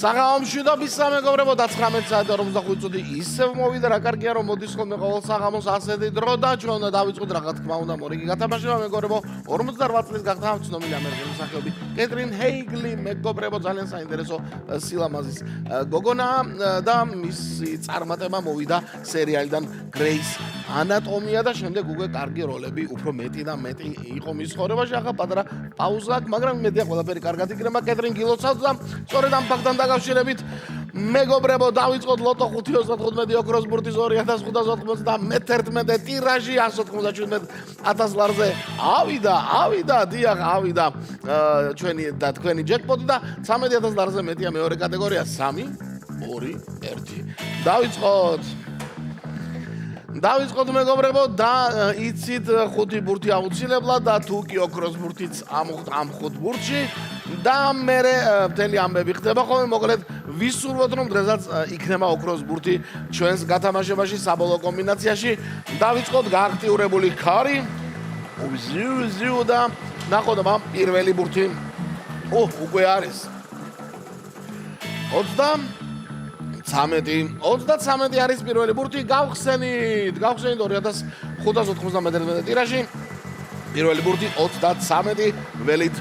საღამოში და ბისა მეგობრებო და 19 საათი 45 წუთი ისევ მოვიდა რა კარგია რომ მოდის ხოლმე ყოველ საღამოს ასეთი დრო და ჩვენ უნდა დავიწყოთ რა თქმა უნდა მორიგი გათამაშება მეგობრებო 48 წლის გახდა ცნობილი ამერიკელი მსახიობი კეთრინ ჰეიგლი მეგობრებო ძალიან საინტერესო სილამაზის გოგონა და მისი წარმატება მოვიდა სერიალიდან გრეის ანატომია და შემდეგ უკვე კარგი როლები უფრო მეტი და მეტი იყო მის ცხოვრებაში ახლა პატარა პაუზა აქვს მაგრამ იმედია ყველაფერი კარგად იქნება კეთრინ გილოცავს და სწორედ ამ ფაქტთან დაკავშირებით მეგობრებო დავიწყოთ ლოტო 5-25 ოქროს ბურთის 2591 ტირაჟი 197,000 ლარზე ავიდა დიახ ავიდა ჩვენი და თქვენი ჯეკპოტი და 13,000 ლარზე მეტია მეორე კატეგორია 3 2 1 დავიწყოთ მეგობრებო და იცით 5 ბურთი აუცილებლად და თუ კი ოქროს ბურთიც ამ 5 ბურთში და მე მთელი ამბები ხდება ხოლმე მოკლედ ვისურვოთ რომ დღესაც იქნება ოქროს ბურთი ჩვენს გათამაშებაში საბოლოო კომბინაციაში დავიწყოთ გააქტიურებული ქარი ზიუ და ნახოთ ამ პირველი ბურთი უკვე არის 33 არის პირველი ბურთი გავხსენით 2591 ტირაჟი პირველი ბურთი 33 ველით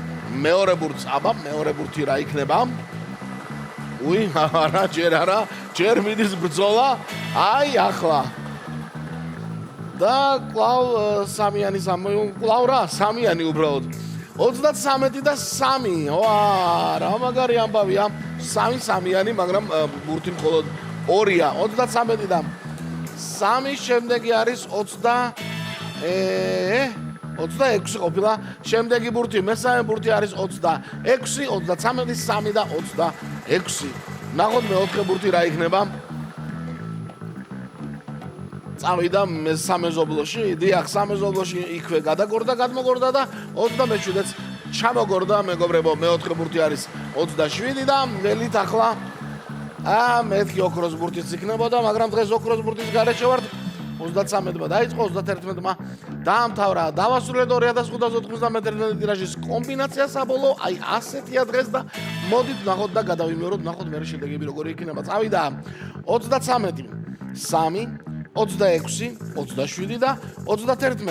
მეორე ბურთს აბა მეორე ბურთი რა იქნება არა ჯერ მიდის ბრძოლა აი ახლა და კლავ სამიანი უბრალოდ 33 და 3 რა მაგარი ამბავია 3-3-იანი მაგრამ ბურთი მხოლოდ 2-ია 33 და 3 შემდეგი არის 26 ყოფილა შემდეგი ბურთი მესამე ბურთი არის 26 33 3 და 26 ნახოთ მეოთხე ბურთი რა იქნება წავიდა მესამე ზობლოში დიახ სამე ზობლოში იქვე გადმოგორდა და 27-ს ჩამოგორდა მეგობრებო მეოთხე ბურთი არის 27 და ველით ახლა მეთქი ოქროს ბურთიც იქნებოდა მაგრამ დღეს ოქროს ბურთის გარეშე ვართ 33-მა დაიწყო 31-მა დაამთავრა დავასრულეთ 2591 ტირაჟის კომბინაცია საბოლოო აი ასეთია დღეს და მოდით ნახოთ და გადავიმეოროთ ნახოთ მე შედეგები როგორი იქნება წავიდა 33 3 26 27 და 31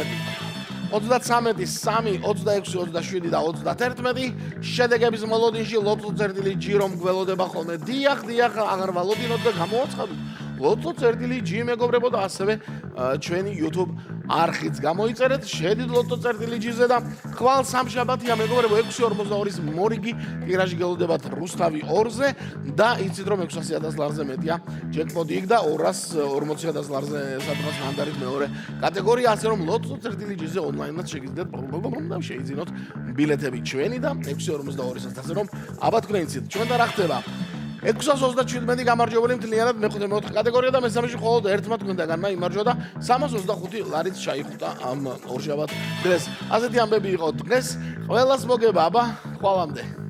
33 3 26 27 და 31 შედეგების მოლოდინში ლოტო წერტილი ჯი რომ გველოდება ხოლმე დიახ აღარ ვალოდინოთ და გამოაცხადოთ ლოტო წერტილი ჯი მეგობრებო და ასევე ჩვენი YouTube არხიც გამოიწერეთ შედით ლოტო წერტილი ჯიზე და ხვალ სამშაბათია მეგობრებო 642-ის მორიგი ტირაჟი გელოდებათ რუსთავი 2-ზე და იცით რომ 600,000 ლარზე მეტია ჯეკპოტი იქ და 240,000 ლარზე სადღაც მანდარით მეორე კატეგორია ასე რომ ლოტო წერტილი ჯიზე ონლაინად შეგიძლიათ და შეიძინოთ ბილეთები ჩვენი და 642-ს ასე რომ აბა თქვენ იცით ჩვენ და რა ხდება 627 გამარჯვებული მთლიანად მე-4 კატეგორია და მესამეში მხოლოდ ერთმა თქვენდაგანმა იმარჯვა და 325 ლარით ჩაიხუტა ამ ორშაბათ დღეს. ასეთი ამბები იყო დღეს. ყველას მოგება, აბა, ხვალამდე.